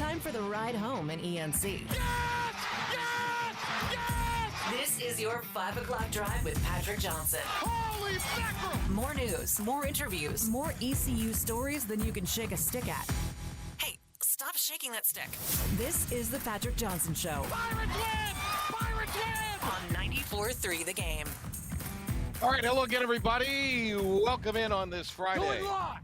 time for the ride home in ENC. Yes! Yes! Yes! This is your 5 o'clock drive with Patrick Johnson. Holy mackerel! More news, more interviews, more ECU stories than you can shake a stick at. Hey, stop shaking that stick. This is the Patrick Johnson Show. Pirates win! Pirates win! On 94.3 The Game. All right, hello again, everybody. Welcome in on this Friday. Doing live!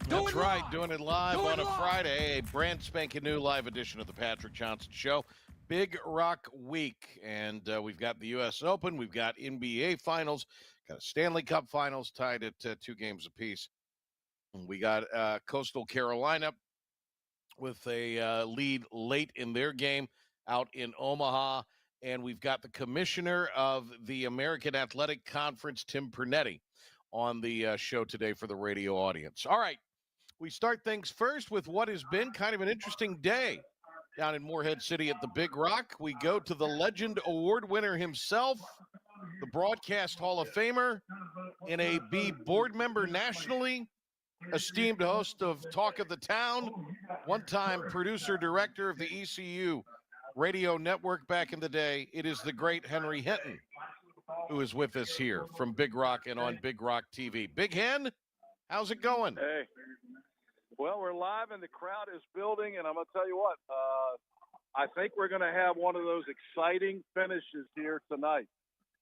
That's right, doing it live on a live. Friday, a brand spanking new live edition of the Patrick Johnson Show. Big Rock Week, and we've got the U.S. Open, we've got NBA Finals, got a Stanley Cup Finals tied at 2 games apiece. And we got Coastal Carolina with a lead late in their game out in Omaha, and we've got the commissioner of the American Athletic Conference, Tim Pernetti, on the show today for the radio audience. All right, we start things first with what has been kind of an interesting day down in Morehead City at the Big Rock. We go to the Legend Award winner himself, the Broadcast Hall of Famer, NAB board member nationally, esteemed host of Talk of the Town, one-time producer-director of the ECU radio network back in the day. It is the great Henry Hinton who is with us here from Big Rock and on Big Rock TV. Big Hen, how's it going? Hey. Well, we're live and the crowd is building, and I'm going to tell you what, I think we're going to have one of those exciting finishes here tonight.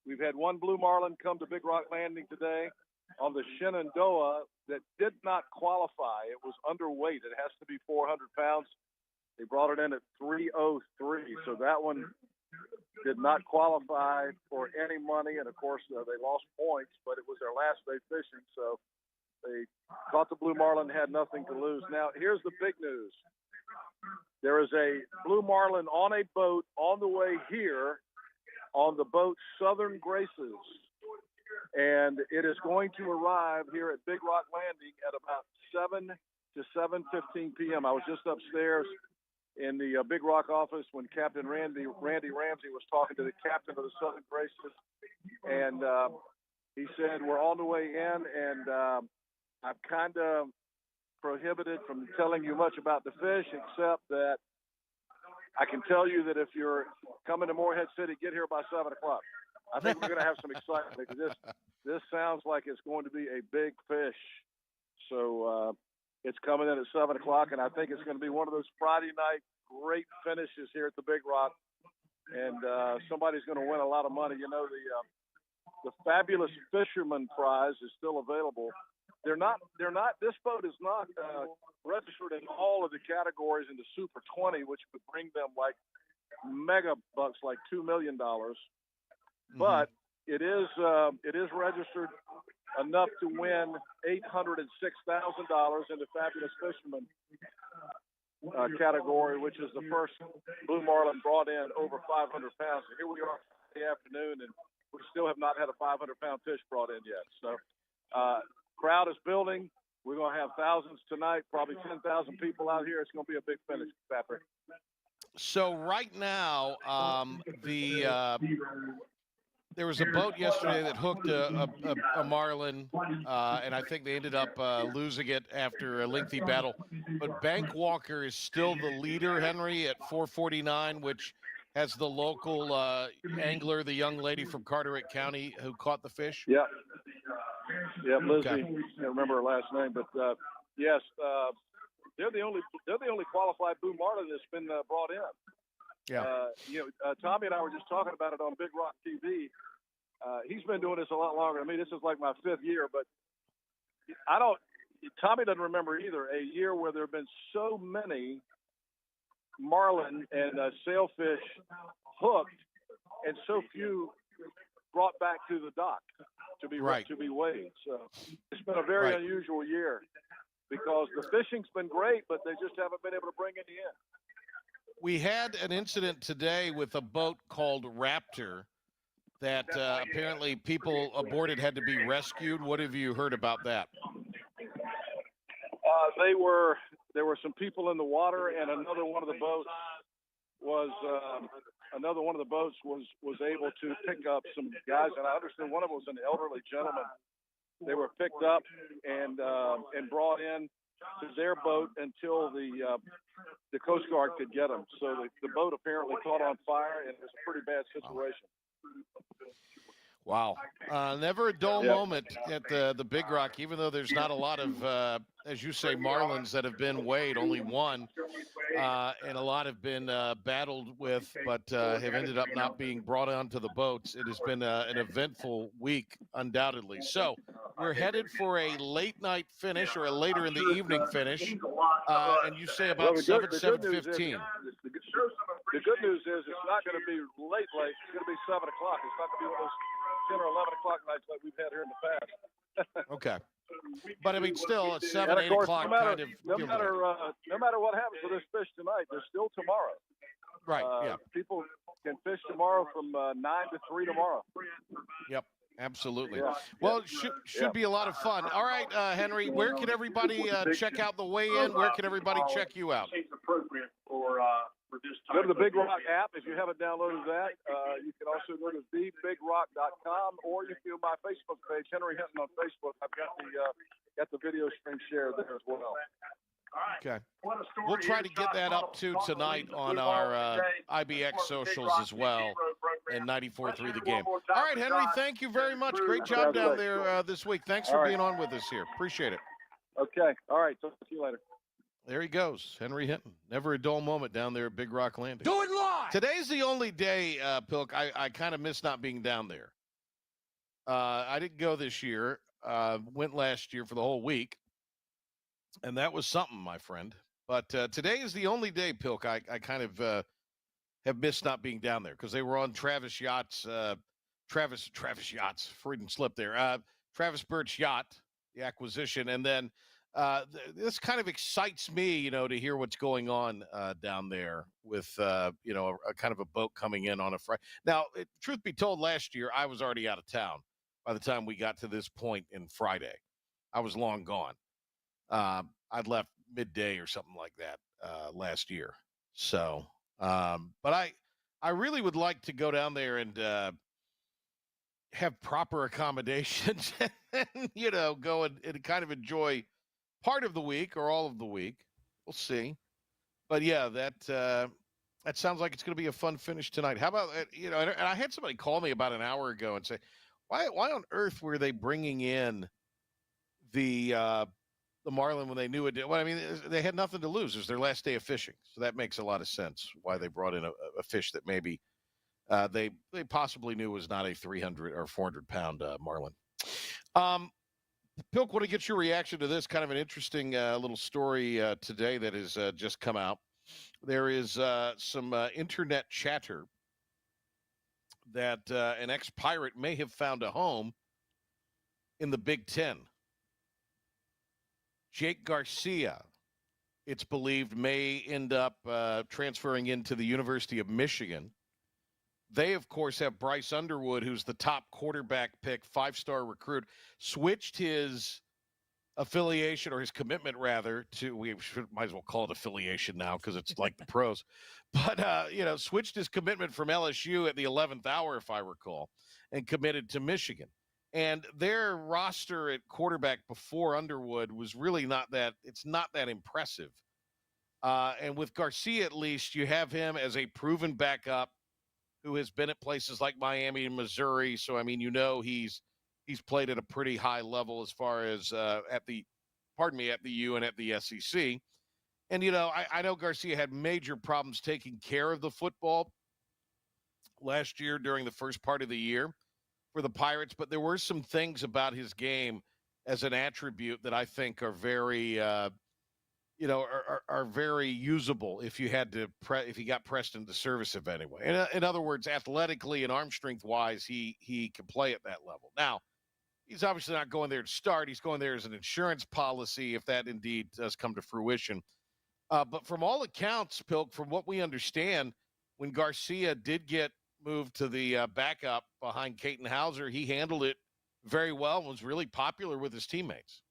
We've had one Blue Marlin come to Big Rock Landing today on the Shenandoah that did not qualify. It was underweight. It has to be 400 pounds. They brought it in at 303, so that one did not qualify for any money, and, of course, they lost points, but it was their last day fishing, so they caught the Blue Marlin, had nothing to lose. Now, here's the big news. There is a Blue Marlin on a boat on the way here on the boat Southern Graces, and it is going to arrive here at Big Rock Landing at about 7 to 7:15 p.m. I was just upstairs in the Big Rock office when Captain Randy Ramsey was talking to the captain of the Southern Graces, and he said, we're on the way in, and I'm kind of prohibited from telling you much about the fish, except that I can tell you that if you're coming to Morehead City, get here by 7 o'clock. I think we're going to have some excitement because this sounds like it's going to be a big fish. So it's coming in at 7 o'clock, and I think it's going to be one of those Friday night great finishes here at the Big Rock. And somebody's going to win a lot of money. You know, the Fabulous Fisherman Prize is still available. They're not, this boat is not registered in all of the categories in the Super 20, which would bring them like mega bucks, like $2 million. Mm-hmm. But it is registered enough to win $806,000 in the Fabulous Fisherman category, which is the first Blue Marlin brought in over 500 pounds. And here we are in the afternoon, and we still have not had a 500-pound fish brought in yet. So, crowd is building. We're going to have thousands tonight, probably 10,000 people out here. It's going to be a big finish, Patrick. So right now, there was a boat yesterday that hooked a marlin, and I think they ended up losing it after a lengthy battle. But Bankwalker is still the leader, Henry, at 449, which has the local angler, the young lady from Carteret County who caught the fish. Yeah. Yeah, Lizzie. Okay. I can't remember her last name, but yes, they're the only qualified Blue Marlin that's been brought in. Yeah. Tommy and I were just talking about it on Big Rock TV. He's been doing this a lot longer than me. This is like my 5th year, but Tommy doesn't remember either a year where there have been so many marlin and sailfish hooked and so few brought back to the dock to be weighed. So it's been a very unusual year because the fishing's been great, but they just haven't been able to bring any in. We had an incident today with a boat called Raptor that apparently people aboard it had to be rescued. What have you heard about that? There were some people in the water, and another one of the boats was able to pick up some guys, and I understand one of them was an elderly gentleman. They were picked up and brought in. to their boat until the Coast Guard could get them. So the boat apparently caught on fire, and it was a pretty bad situation. Wow. Never a dull moment at the Big Rock, even though there's not a lot of, as you say, marlins that have been weighed, only one. And a lot have been battled with, but have ended up not being brought onto the boats. It has been an eventful week, undoubtedly. So we're headed for a late night finish or a later in the evening finish. And you say about 7:15. The good news is it's not going to be late. It's going to be 7 o'clock. It's not going to be one of those 10 or 11 o'clock nights like we've had here in the past. Okay. But I mean, still at 7, 8 o'clock kind of. No matter what happens with this fish tonight, there's still tomorrow. Right. Yeah. People can fish tomorrow from 9 to 3 tomorrow. Yep. Absolutely. Yeah. Well, it should be a lot of fun. All right, Henry, where can everybody check out the weigh-in? Where can everybody check you out? Go to the Big Rock app if you haven't downloaded that. You can also go to thebigrock.com, or you can go to my Facebook page, Henry Hinton on Facebook. I've got the video screen shared there as well. Okay. We'll try to get that up too tonight on our IBX socials as well, and 94.3 The Game. All right, Henry, thank you very much. Great job down there this week. Thanks for being on with us here. Appreciate it. Okay. All right. Talk to you later. There he goes, Henry Hinton. Never a dull moment down there at Big Rock Landing. Do it live. Today's the only day, Pilk, I kind of miss not being down there. I didn't go this year. Went last year for the whole week. And that was something, my friend. But today is the only day, Pilk, I kind of have missed not being down there because they were on Travis Yacht's, Travis Yacht's, Freudian slip there, Travis Burt's yacht, the acquisition. And then this kind of excites me, to hear what's going on down there with, a kind of a boat coming in on a Friday. Now, truth be told, last year I was already out of town by the time we got to this point in Friday. I was long gone. I'd left midday or something like that last year. So, but I really would like to go down there and have proper accommodations and, go and kind of enjoy part of the week or all of the week. We'll see. But yeah, that sounds like it's going to be a fun finish tonight. How about, and I had somebody call me about an hour ago and say, why on earth were they bringing in the marlin when they knew it? Well, I mean, they had nothing to lose. It was their last day of fishing. So that makes a lot of sense why they brought in a fish that maybe they possibly knew was not a 300 or 400 pound marlin. Pilk, want to get your reaction to this kind of an interesting little story today that has just come out. There is some internet chatter that an ex-Pirate may have found a home in the Big Ten. Jake Garcia, it's believed, may end up transferring into the University of Michigan. They, of course, have Bryce Underwood, who's the top quarterback pick, 5-star recruit, switched his affiliation, or his commitment, rather, might as well call it affiliation now because it's like the pros. But, switched his commitment from LSU at the 11th hour, if I recall, and committed to Michigan. And their roster at quarterback before Underwood was really not that impressive. And with Garcia, at least, you have him as a proven backup who has been at places like Miami and Missouri. So, I mean, he's played at a pretty high level as far as at the U and at the SEC. And, I know Garcia had major problems taking care of the football last year during the first part of the year for the Pirates, but there were some things about his game as an attribute that I think are very, are very usable if you got pressed into service of anyway. In other words, athletically and arm strength wise, he can play at that level. Now, he's obviously not going there to start. He's going there as an insurance policy if that indeed does come to fruition. But from all accounts, Pilk, from what we understand, when Garcia did get moved to the backup behind Caton Hauser, he handled it very well and was really popular with his teammates.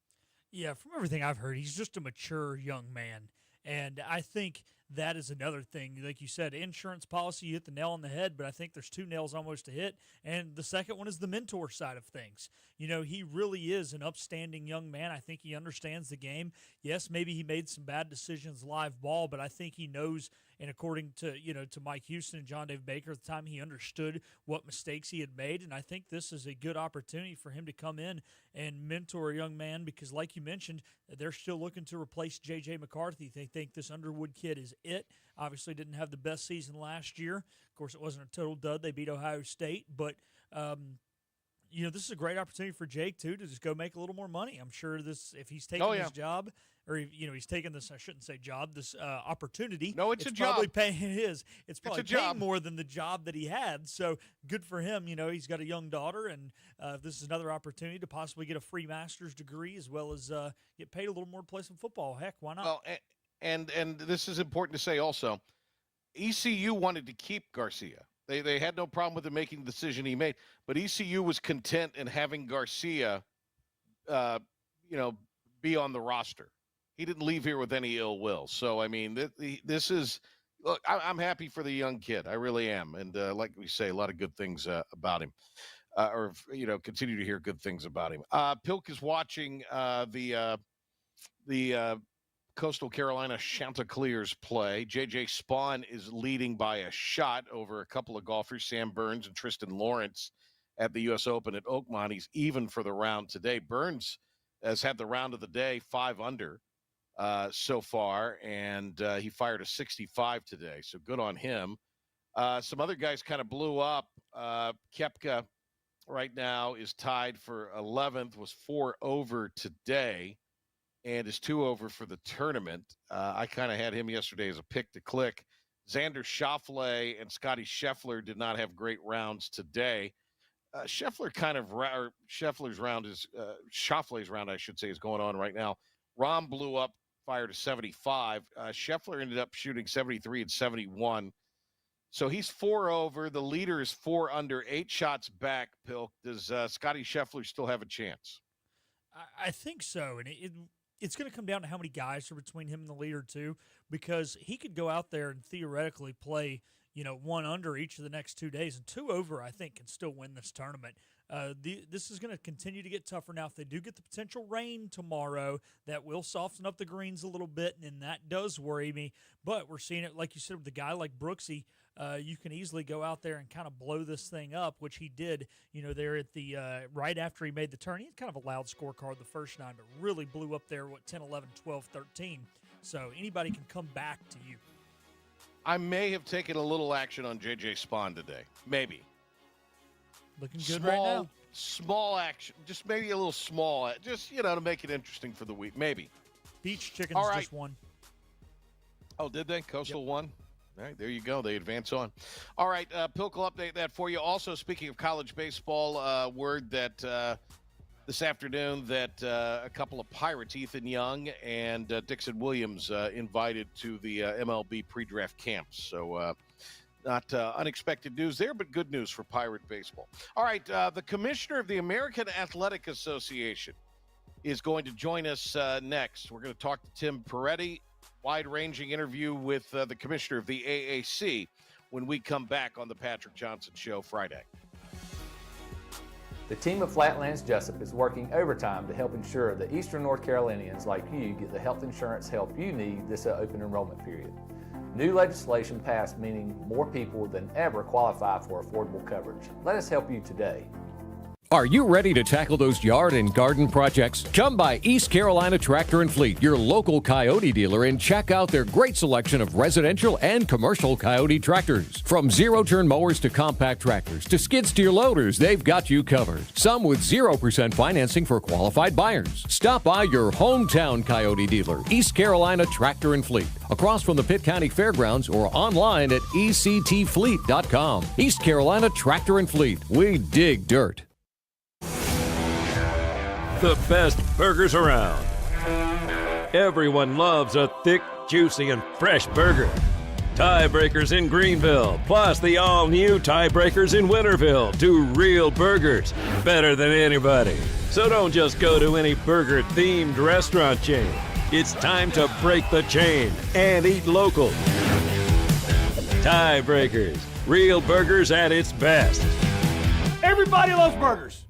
Yeah, from everything I've heard, he's just a mature young man. And I think that is another thing. Like you said, insurance policy, you hit the nail on the head, but I think there's two nails almost to hit. And the second one is the mentor side of things. He really is an upstanding young man. I think he understands the game. Yes, maybe he made some bad decisions live ball, but I think he knows, and according to, to Mike Houston and John Dave Baker at the time, he understood what mistakes he had made. And I think this is a good opportunity for him to come in and mentor a young man because, like you mentioned, they're still looking to replace J.J. McCarthy. They think this Underwood kid is it. Obviously didn't have the best season last year. Of course, it wasn't a total dud. They beat Ohio State. But, this is a great opportunity for Jake, too, to just go make a little more money. I'm sure if he's taking this job, or, he's taking this, I shouldn't say job, this opportunity. No, it's a probably job. It's probably paying more than the job that he had. So good for him. He's got a young daughter, and this is another opportunity to possibly get a free master's degree as well as get paid a little more to play some football. Heck, why not? Well, and this is important to say also, ECU wanted to keep Garcia. They had no problem with him making the decision he made, but ECU was content in having Garcia, be on the roster. He didn't leave here with any ill will. So, I mean, this is – look, I'm happy for the young kid. I really am. And like we say, a lot of good things about him continue to hear good things about him. Pilk is watching the Coastal Carolina Chanticleers play. J.J. Spawn is leading by a shot over a couple of golfers, Sam Burns and Tristan Lawrence, at the U.S. Open at Oakmont. He's even for the round today. Burns has had the round of the day, 5 under so far, and he fired a 65 today, so good on him. Some other guys kind of blew up. Koepka right now is tied for 11th, was 4 over today, and is 2 over for the tournament. I kind of had him yesterday as a pick to click. Xander Schauffele and Scotty Scheffler did not have great rounds today. Scheffler's round is Schauffele's round, I should say, is going on right now. Rahm blew up, fired a 75. Scheffler ended up shooting 73 and 71. So he's 4 over. The leader is 4 under, 8 shots back. Pilk, does Scotty Scheffler still have a chance? I think so, and it's going to come down to how many guys are between him and the leader too, because he could go out there and theoretically play 1 under each of the next 2 days, and 2 over, I think, can still win this tournament. This is going to continue to get tougher now. If they do get the potential rain tomorrow, that will soften up the greens a little bit, and that does worry me. But we're seeing it, like you said, with a guy like Brooksy. You can easily go out there and kind of blow this thing up, which he did, there at the right after he made the turn. He had kind of a loud scorecard the first 9, but really blew up there, 10, 11, 12, 13. So anybody can come back to you. I may have taken a little action on J.J. Spawn today. Maybe. Looking good right now. Small action. Just maybe a little small. Just, to make it interesting for the week. Maybe. Beach Chickens just won. Oh, did they? Coastal won? All right, there you go. They advance on. All right, Pilk will update that for you. Also, speaking of college baseball, word that this afternoon that a couple of Pirates, Ethan Young and Dixon Williams, invited to the MLB pre-draft camps. So not unexpected news there, but good news for Pirate baseball. All right, the commissioner of the American Athletic Association is going to join us next. We're going to talk to Tim Pernetti, wide-ranging interview with the commissioner of the AAC when we come back on the Patrick Johnson Show Friday. The team of Flatlands Jessup is working overtime to help ensure that Eastern North Carolinians like you get the health insurance help you need this open enrollment period. New legislation passed, meaning more people than ever qualify for affordable coverage. Let us help you today. Are you ready to tackle those yard and garden projects? Come by East Carolina Tractor and Fleet, your local Coyote dealer, and check out their great selection of residential and commercial Coyote tractors. From zero-turn mowers to compact tractors to skid steer loaders, they've got you covered. Some with 0% financing for qualified buyers. Stop by your hometown Coyote dealer, East Carolina Tractor and Fleet, across from the Pitt County Fairgrounds, or online at ectfleet.com. East Carolina Tractor and Fleet. We dig dirt. The best burgers around. Everyone loves a thick, juicy, and fresh burger. Tiebreakers in Greenville, plus the all-new Tiebreakers in Winterville. Do real burgers better than anybody. So don't just go to any burger-themed restaurant chain. It's time to break the chain and eat local. Tiebreakers, real burgers at its best. Everybody loves burgers.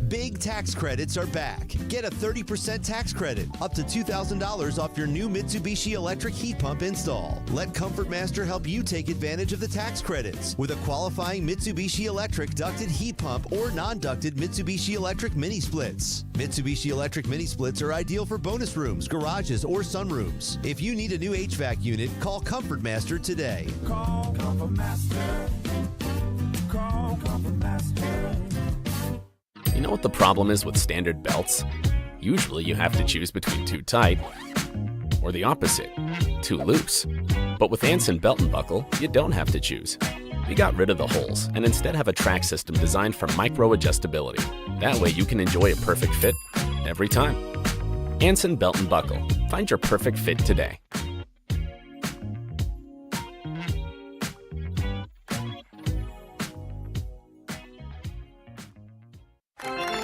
Big tax credits are back. Get a 30% tax credit, up to $2,000 off your new Mitsubishi electric heat pump install. Let Comfort Master help you take advantage of the tax credits with a qualifying Mitsubishi electric ducted heat pump or non-ducted Mitsubishi electric mini splits. Mitsubishi electric mini splits are ideal for bonus rooms, garages, or sunrooms. If you need a new HVAC unit, call Comfort Master today. Call Comfort Master. Call Comfort Master. You know what the problem is with standard belts? Usually you have to choose between too tight or the opposite, too loose. But with Anson Belt and Buckle, you don't have to choose. We got rid of the holes and instead have a track system designed for micro-adjustability. That way you can enjoy a perfect fit every time. Anson Belt and Buckle. Find your perfect fit today.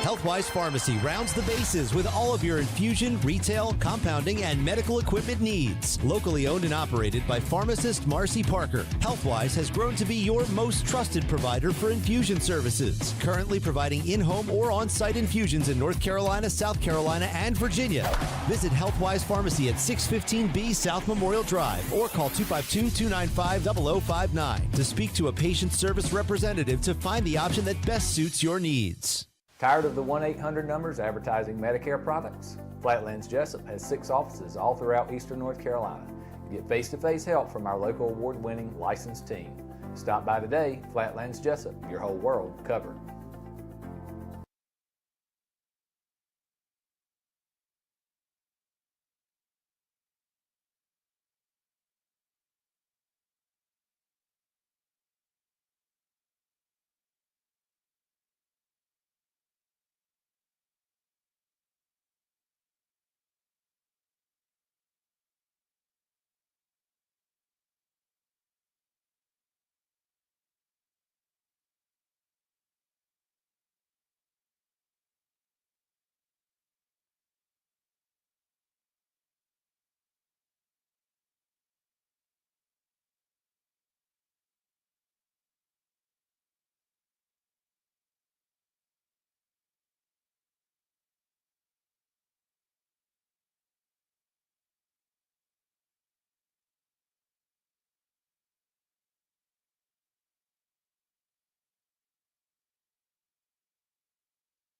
Healthwise Pharmacy rounds the bases with all of your infusion, retail, compounding, and medical equipment needs. Locally owned and operated by pharmacist Marcy Parker, Healthwise has grown to be your most trusted provider for infusion services. Currently providing in-home or on-site infusions in North Carolina, South Carolina, and Virginia. Visit Healthwise Pharmacy at 615B South Memorial Drive or call 252-295-0059 to speak to a patient service representative to find the option that best suits your needs. Tired of the 1-800 numbers advertising Medicare products? Flatlands Jessup has 6 offices all throughout eastern North Carolina. Get face-to-face help from our local award-winning licensed team. Stop by today. Flatlands Jessup, your whole world covered.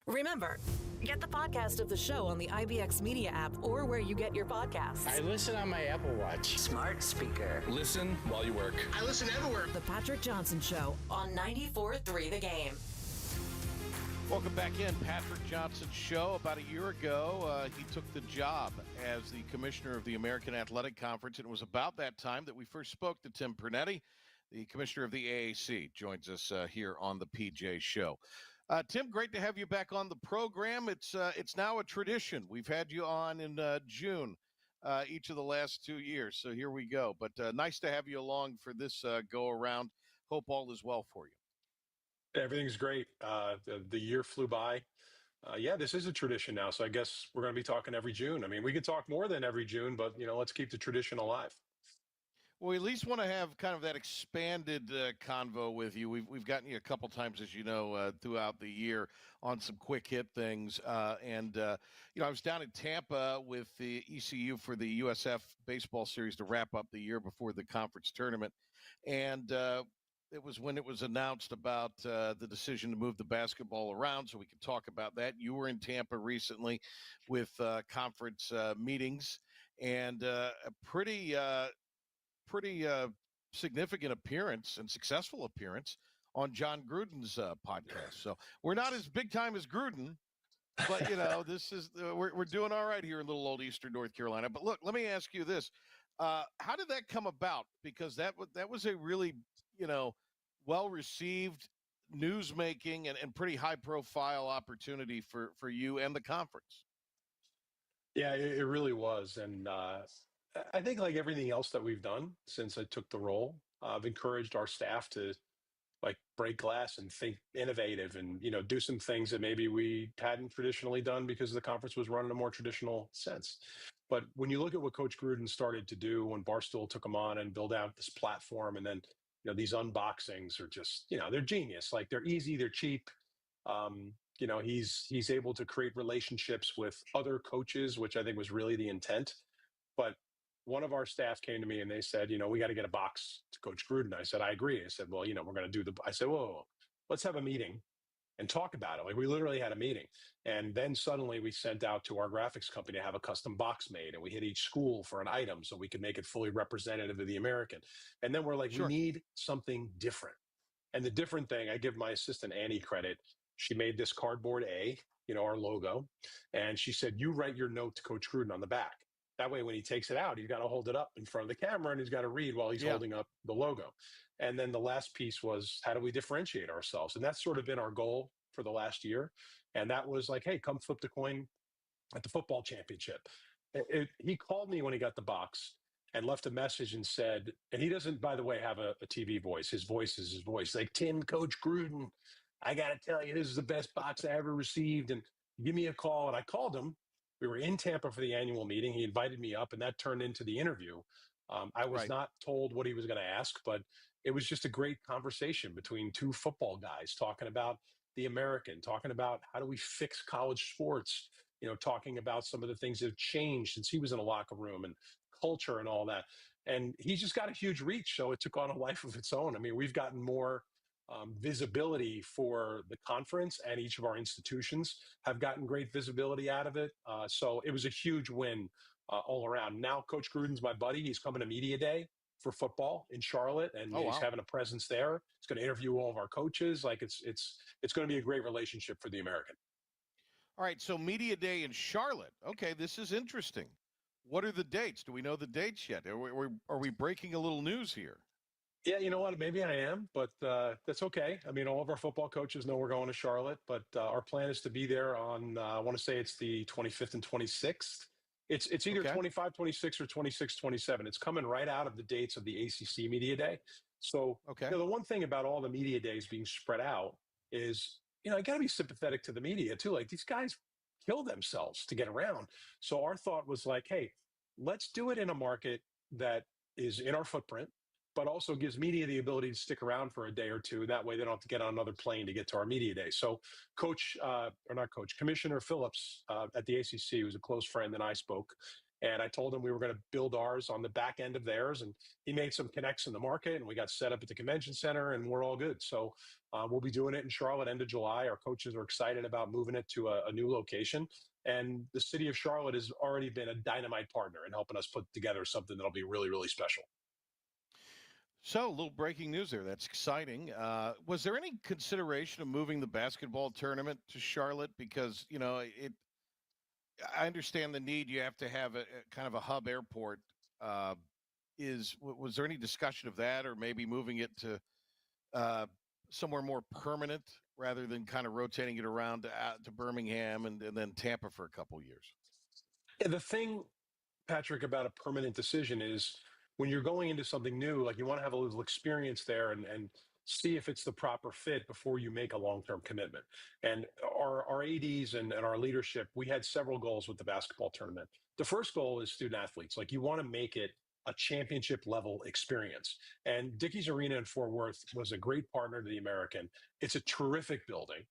Remember, get the podcast of the show on the IBX Media app or where you get your podcasts. I listen on my Apple Watch. Smart speaker. Listen while you work. I listen everywhere. The Patrick Johnson Show on 94.3 The Game. Welcome back in. Patrick Johnson Show. About a year ago, he took the job as the commissioner of the American Athletic Conference, and it was about that time that we first spoke to Tim Pernetti, the commissioner of the AAC, joins us here on the PJ Show. Tim, great to have you back on the program. It's now a tradition. We've had you on in June each of the last 2 years, so here we go. But nice to have you along for this go-around. Hope all is well for you. Everything's great. The year flew by. Yeah, this is a tradition now, so I guess we're going to be talking every June. I mean, we could talk more than every June, but, let's keep the tradition alive. Well, we at least want to have kind of that expanded convo with you. We've gotten you a couple times, as you know, throughout the year on some quick hit things. I was down in Tampa with the ECU for the USF baseball series to wrap up the year before the conference tournament. And it was when it was announced about the decision to move the basketball around, so we could talk about that. You were in Tampa recently with conference meetings and a pretty significant appearance and successful appearance on John Gruden's podcast. So we're not as big time as Gruden, but this is we're doing all right here in little old Eastern North Carolina. But look, let me ask you this: how did that come about? Because that was a really well received news making and pretty high profile opportunity for you and the conference. Yeah, it really was, and I think like everything else that we've done since I took the role, I've encouraged our staff to like break glass and think innovative and, do some things that maybe we hadn't traditionally done because the conference was run in a more traditional sense. But when you look at what Coach Gruden started to do when Barstool took him on and build out this platform, and then, these unboxings are just, they're genius. Like they're easy, they're cheap. He's able to create relationships with other coaches, which I think was really the intent. But one of our staff came to me and they said, we got to get a box to Coach Gruden. I said, I agree. I said, well, we're going to do I said, whoa, let's have a meeting and talk about it. Like we literally had a meeting. And then suddenly we sent out to our graphics company to have a custom box made, and we hit each school for an item so we could make it fully representative of the American. And then we're like, Sure. we need something different. And the different thing, I give my assistant Annie credit. She made this cardboard A, our logo. And she said, you write your note to Coach Gruden on the back. That way, when he takes it out, he's got to hold it up in front of the camera and he's got to read while he's holding up the logo. And then the last piece was, how do we differentiate ourselves? And that's sort of been our goal for the last year. And that was like, hey, come flip the coin at the football championship. He called me when he got the box and left a message and said, and he doesn't, by the way, have a TV voice. His voice is his voice. Like, Tim, Coach Gruden, I got to tell you, this is the best box I ever received. And give me a call. And I called him. We were in Tampa for the annual meeting. He invited me up, and that turned into the interview. I was not told what he was going to ask, but it was just a great conversation between two football guys talking about the American, talking about how do we fix college sports, talking about some of the things that have changed since he was in a locker room and culture and all that. And he's just got a huge reach. So it took on a life of its own. I mean, we've gotten more visibility for the conference, and each of our institutions have gotten great visibility out of it. So it was a huge win all around. Now, Coach Gruden's my buddy. He's coming to Media Day for football in Charlotte, and he's having a presence there. He's going to interview all of our coaches. Like it's going to be a great relationship for the American. All right, so Media Day in Charlotte. Okay, this is interesting. What are the dates? Do we know the dates yet? Are we breaking a little news here? Yeah, you know what? Maybe I am, but that's okay. I mean, all of our football coaches know we're going to Charlotte, but our plan is to be there on, I want to say it's the 25th and 26th. It's either 25, 26, or 26, 27. It's coming right out of the dates of the ACC Media Day. So, the one thing about all the media days being spread out is, I got to be sympathetic to the media too. Like, these guys kill themselves to get around. So our thought was like, hey, let's do it in a market that is in our footprint, but also gives media the ability to stick around for a day or two. That way they don't have to get on another plane to get to our media day. So Commissioner Phillips at the ACC, who's a close friend, and I spoke. And I told him we were going to build ours on the back end of theirs. And he made some connects in the market, and we got set up at the convention center, and we're all good. So we'll be doing it in Charlotte end of July. Our coaches are excited about moving it to a new location. And the city of Charlotte has already been a dynamite partner in helping us put together something that'll be really, really special. So, a little breaking news there. That's exciting. Was there any consideration of moving the basketball tournament to Charlotte? Because, I understand the need. You have to have a kind of a hub airport. Was there any discussion of that, or maybe moving it to somewhere more permanent rather than kind of rotating it around to Birmingham and then Tampa for a couple years? Yeah, the thing, Patrick, about a permanent decision is when you're going into something new, like you want to have a little experience there and see if it's the proper fit before you make a long-term commitment. And our ADs and our leadership, we had several goals with the basketball tournament. The first goal is student athletes. Like, you want to make it a championship level experience. And Dickies Arena in Fort Worth was a great partner to the American. It's a terrific building,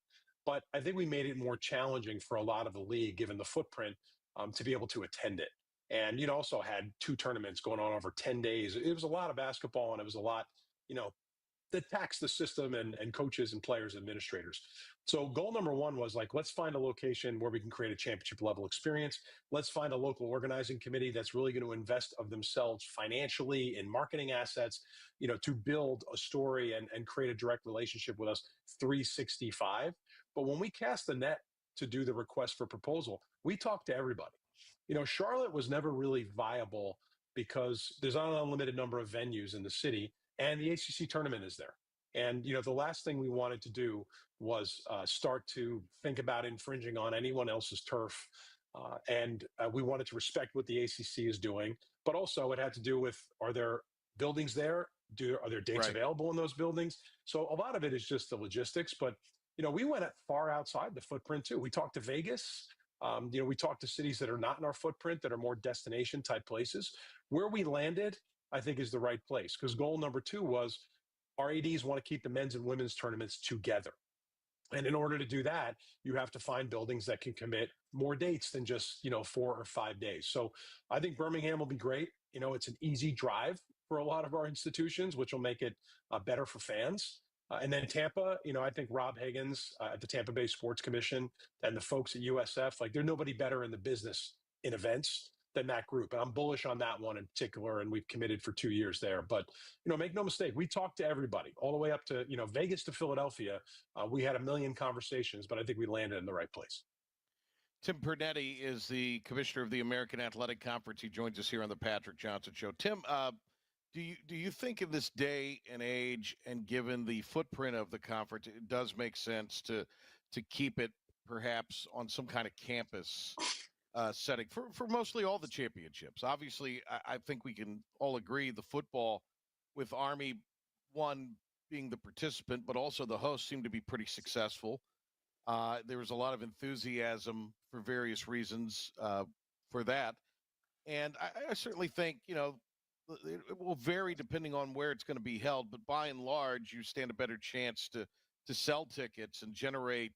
but I think we made it more challenging for a lot of the league, given the footprint, to be able to attend it. And also had 2 tournaments going on over 10 days. It was a lot of basketball, and it was a lot, that taxed the system and coaches and players and administrators. So goal number 1 was like, let's find a location where we can create a championship level experience. Let's find a local organizing committee that's really going to invest of themselves financially in marketing assets, to build a story and create a direct relationship with us 365. But when we cast the net to do the request for proposal, we talked to everybody. Charlotte was never really viable because there's not an unlimited number of venues in the city, and the ACC tournament is there. And, the last thing we wanted to do was start to think about infringing on anyone else's turf. And we wanted to respect what the ACC is doing, but also it had to do with, are there buildings there Are there dates Right. available in those buildings? So a lot of it is just the logistics. But we went far outside the footprint too. We talked to Vegas. We talked to cities that are not in our footprint, that are more destination type places. Where we landed, I think, is the right place, because goal number 2 was our ADs want to keep the men's and women's tournaments together. And in order to do that, you have to find buildings that can commit more dates than just, 4 or 5 days. So I think Birmingham will be great. It's an easy drive for a lot of our institutions, which will make it better for fans. And then Tampa, I think Rob Higgins at the Tampa Bay Sports Commission and the folks at USF, like, there's nobody better in the business in events than that group. And I'm bullish on that one in particular. And we've committed for 2 years there. But, make no mistake, we talked to everybody all the way up to, Vegas to Philadelphia. We had a million conversations, but I think we landed in the right place. Tim Pernetti is the commissioner of the American Athletic Conference. He joins us here on the Patrick Johnson Show. Tim, do you think in this day and age, and given the footprint of the conference, it does make sense to keep it perhaps on some kind of campus setting for mostly all the championships? Obviously, I think we can all agree the football with Army, one being the participant, but also the host, seemed to be pretty successful. There was a lot of enthusiasm for various reasons for that. And I certainly think, it will vary depending on where it's going to be held. But by and large, you stand a better chance to sell tickets and generate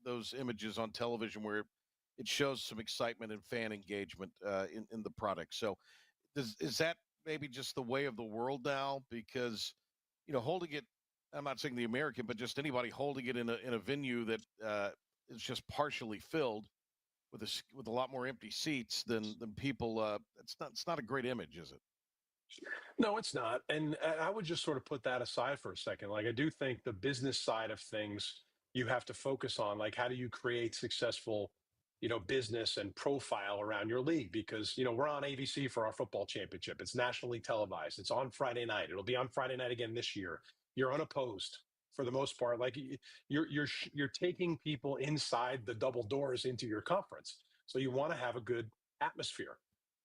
those images on television where it shows some excitement and fan engagement in the product. So is that maybe just the way of the world now? Because, holding it, I'm not saying the American, but just anybody holding it in a venue that is just partially filled with a lot more empty seats than people. It's not a great image, is it? No, it's not. And I would just sort of put that aside for a second. Like, I do think the business side of things you have to focus on, like, how do you create successful, business and profile around your league? Because, we're on ABC for our football championship. It's nationally televised. It's on Friday night. It'll be on Friday night again this year. You're unopposed for the most part. Like, you're taking people inside the double doors into your conference. So you want to have a good atmosphere.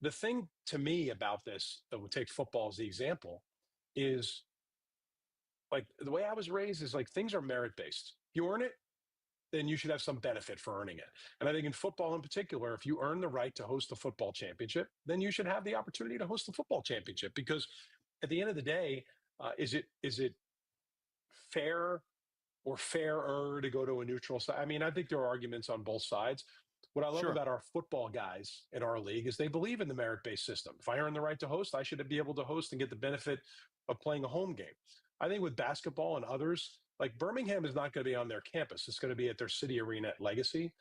The thing to me about this, that would take football as the example, is like the way I was raised is like things are merit based. You earn it, then you should have some benefit for earning it. And I think in football in particular, if you earn the right to host the football championship, then you should have the opportunity to host the football championship. Because at the end of the day, is it fair or fairer to go to a neutral side? I mean, I think there are arguments on both sides. What I love Sure. about our football guys in our league is they believe in the merit-based system. If I earn the right to host, I should be able to host and get the benefit of playing a home game. I think with basketball and others, like Birmingham is not going to be on their campus. It's going to be at their city arena at Legacy.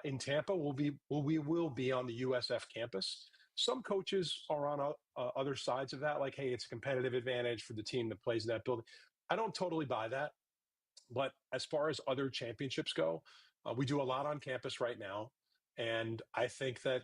In Tampa, we will be on the USF campus. Some coaches are on other sides of that, like, hey, it's a competitive advantage for the team that plays in that building. I don't totally buy that. But as far as other championships go, we do a lot on campus right now. And I think that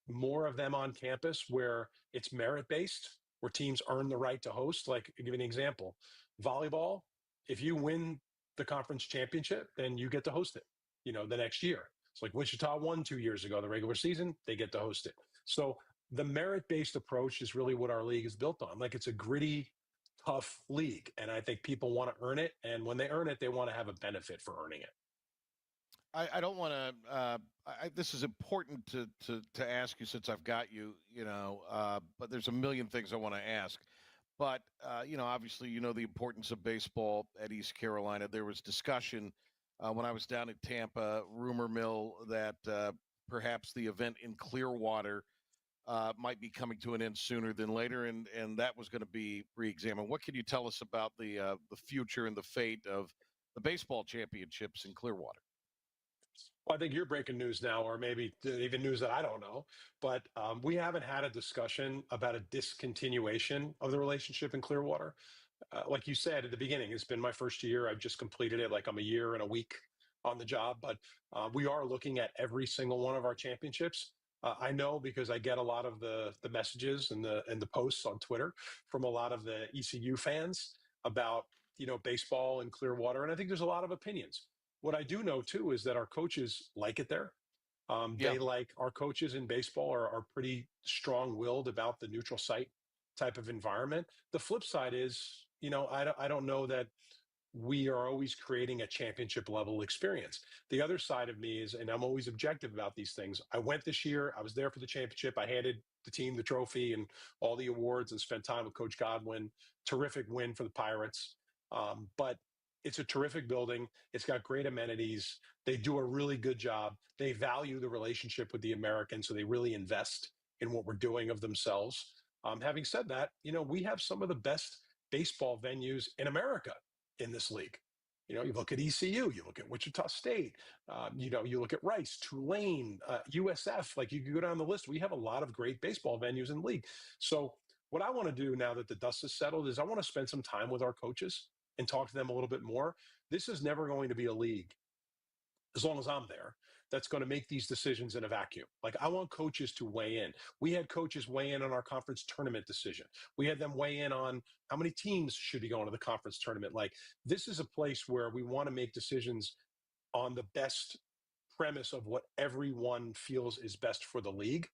more of them on campus where it's merit-based, where teams earn the right to host. Like, I'll give you an example. Volleyball, if you win the conference championship, then you get to host it, the next year. It's like Wichita won 2 years ago, the regular season, they get to host it. So the merit-based approach is really what our league is built on. Like, it's a gritty, tough league. And I think people want to earn it. And when they earn it, they want to have a benefit for earning it. I don't want to. This is important to ask you since I've got you. But there's a million things I want to ask. But obviously, the importance of baseball at East Carolina. There was discussion when I was down in Tampa, rumor mill, that perhaps the event in Clearwater might be coming to an end sooner than later, and that was going to be re-examined. What can you tell us about the future and the fate of the baseball championships in Clearwater? Well, I think you're breaking news now, or maybe even news that I don't know. But we haven't had a discussion about a discontinuation of the relationship in Clearwater. Like you said at the beginning, it's been my first year. I've just completed it. Like, I'm a year and a week on the job. But we are looking at every single one of our championships. I know because I get a lot of the messages and the posts on Twitter from a lot of the ECU fans about baseball in Clearwater, and I think there's a lot of opinions. What I do know too is that our coaches like it there. They like our coaches in baseball are pretty strong-willed about the neutral site type of environment. The flip side is, I don't know that we are always creating a championship level experience. The other side of me is, and I'm always objective about these things. I went this year, I was there for the championship. I handed the team the trophy and all the awards and spent time with Coach Godwin. Terrific win for the Pirates. But it's a terrific building. It's got great amenities. They do a really good job. They value the relationship with the Americans, so they really invest in what we're doing of themselves. Having said that, we have some of the best baseball venues in America in this league. You look at ECU, you look at Wichita State, you look at Rice, Tulane, USF, like you can go down the list. We have a lot of great baseball venues in the league. So what I want to do now that the dust has settled is I want to spend some time with our coaches and talk to them a little bit more. This is never going to be a league, as long as I'm there, that's going to make these decisions in a vacuum. Like, I want coaches to weigh in. We had coaches weigh in on our conference tournament decision. We had them weigh in on how many teams should be going to the conference tournament. Like, this is a place where we want to make decisions on the best premise of what everyone feels is best for the league.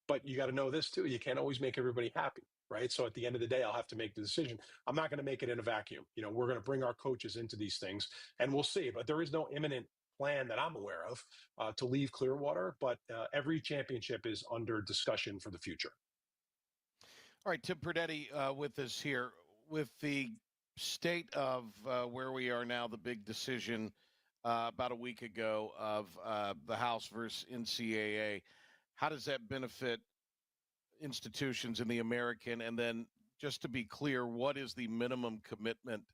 But you got to know this too. You can't always make everybody happy, right? So at the end of the day, I'll have to make the decision. I'm not going to make it in a vacuum. We're going to bring our coaches into these things and we'll see. But there is no imminent plan that I'm aware of to leave Clearwater, but every championship is under discussion for the future. All right, Tim Pernetti with us here. With the state of where we are now, the big decision about a week ago of the House versus NCAA, how does that benefit institutions in the American? And then, just to be clear, what is the minimum commitment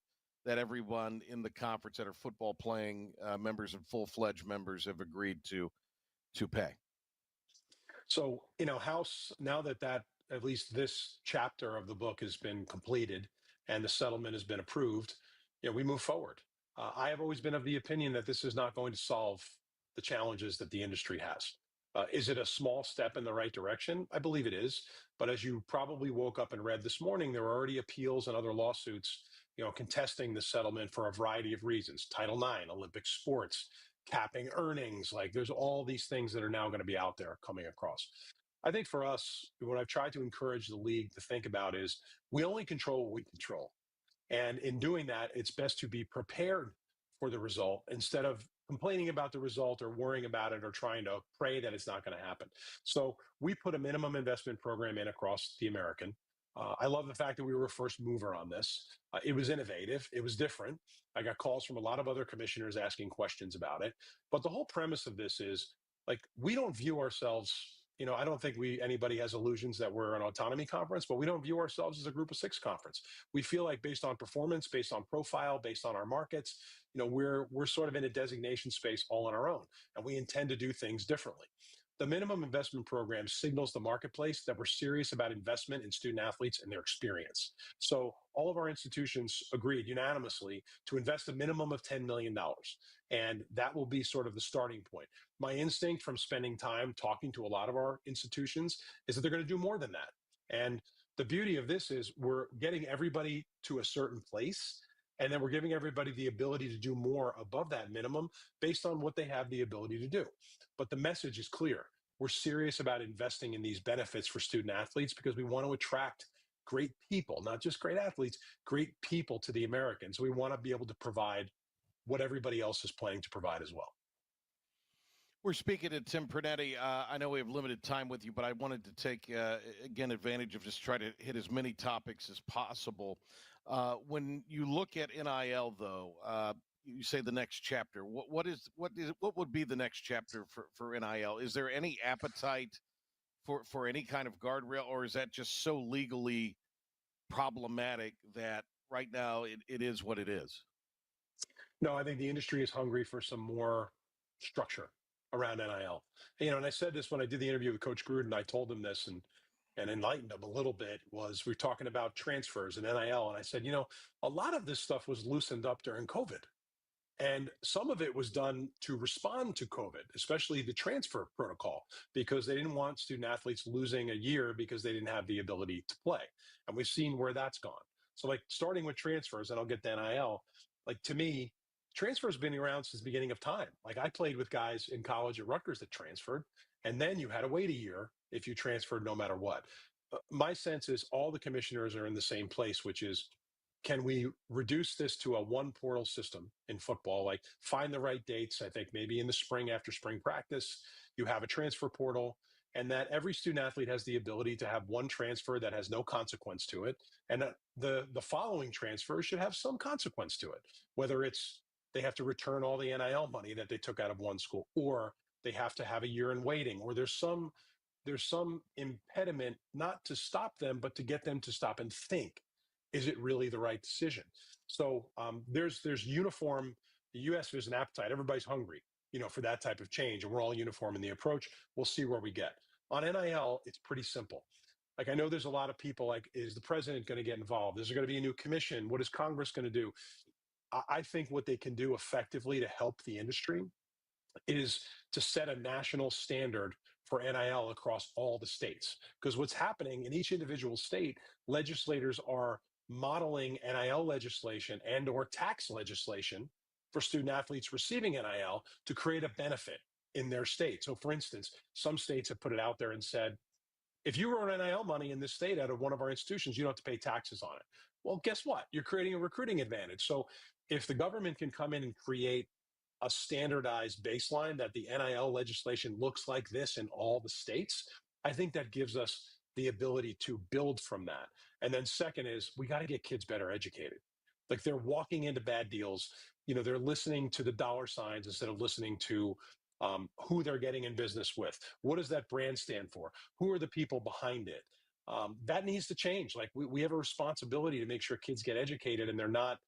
that everyone in the conference that are football playing members and full-fledged members have agreed to pay? So, House, now that at least this chapter of the book has been completed and the settlement has been approved, we move forward. I have always been of the opinion that this is not going to solve the challenges that the industry has. Is it a small step in the right direction? I believe it is. But as you probably woke up and read this morning, there are already appeals and other lawsuits, contesting the settlement for a variety of reasons. Title IX, Olympic sports, capping earnings. Like, there's all these things that are now going to be out there coming across. I think for us, what I've tried to encourage the league to think about is we only control what we control. And in doing that, it's best to be prepared for the result instead of complaining about the result or worrying about it or trying to pray that it's not going to happen. So we put a minimum investment program in across the American. I love the fact that we were a first mover on this. It was innovative. It was different. I got calls from a lot of other commissioners asking questions about it. But the whole premise of this is, like, we don't view ourselves, I don't think anybody has illusions that we're an autonomy conference, but we don't view ourselves as a group of six conference. We feel like, based on performance, based on profile, based on our markets, we're sort of in a designation space all on our own, and we intend to do things differently. The minimum investment program signals the marketplace that we're serious about investment in student athletes and their experience. So all of our institutions agreed unanimously to invest a minimum of $10 million. And that will be sort of the starting point. My instinct from spending time talking to a lot of our institutions is that they're going to do more than that. And the beauty of this is we're getting everybody to a certain place, and then we're giving everybody the ability to do more above that minimum based on what they have the ability to do. But the message is clear. We're serious about investing in these benefits for student athletes because we want to attract great people, not just great athletes, great people to the Americans. We want to be able to provide what everybody else is planning to provide as well. We're speaking to Tim Pernetti. I know we have limited time with you, but I wanted to take, again, advantage of just try to hit as many topics as possible. When you look at NIL, though, you say the next chapter. What would be the next chapter for NIL? Is there any appetite for any kind of guardrail, or is that just so legally problematic that right now it is what it is? No, I think the industry is hungry for some more structure around NIL. And I said this when I did the interview with Coach Gruden. I told him this and enlightened him a little bit. Was we're talking about transfers and NIL, and I said, a lot of this stuff was loosened up during COVID. And some of it was done to respond to COVID, especially the transfer protocol, because they didn't want student athletes losing a year because they didn't have the ability to play. And we've seen where that's gone. So, like, starting with transfers, and I'll get to NIL, like, to me, transfers have been around since the beginning of time. Like, I played with guys in college at Rutgers that transferred, and then you had to wait a year if you transferred no matter what. My sense is all the commissioners are in the same place, which is, can we reduce this to a one portal system in football? Like find the right dates. I think maybe in the spring after spring practice, you have a transfer portal, and that every student athlete has the ability to have one transfer that has no consequence to it. And the following transfer should have some consequence to it, whether it's they have to return all the NIL money that they took out of one school, or they have to have a year in waiting, or there's some impediment, not to stop them, but to get them to stop and think, is it really the right decision? So there's uniform. The U.S. There's an appetite. Everybody's hungry, for that type of change, and we're all uniform in the approach. We'll see where we get. On NIL, it's pretty simple. Like, I know there's a lot of people like, is the president going to get involved? Is there going to be a new commission? What is Congress going to do? I think what they can do effectively to help the industry is to set a national standard for NIL across all the states. Because what's happening in each individual state, legislators are modeling NIL legislation and or tax legislation for student athletes receiving NIL to create a benefit in their state. So for instance, some states have put it out there and said, if you earn NIL money in this state out of one of our institutions, you don't have to pay taxes on it. Well, guess what? You're creating a recruiting advantage. So if the government can come in and create a standardized baseline that the NIL legislation looks like this in all the states, I think that gives us the ability to build from that. And then second is, we got to get kids better educated. Like, they're walking into bad deals. They're listening to the dollar signs instead of listening to who they're getting in business with. What does that brand stand for? Who are the people behind it? That needs to change. Like, we have a responsibility to make sure kids get educated and they're not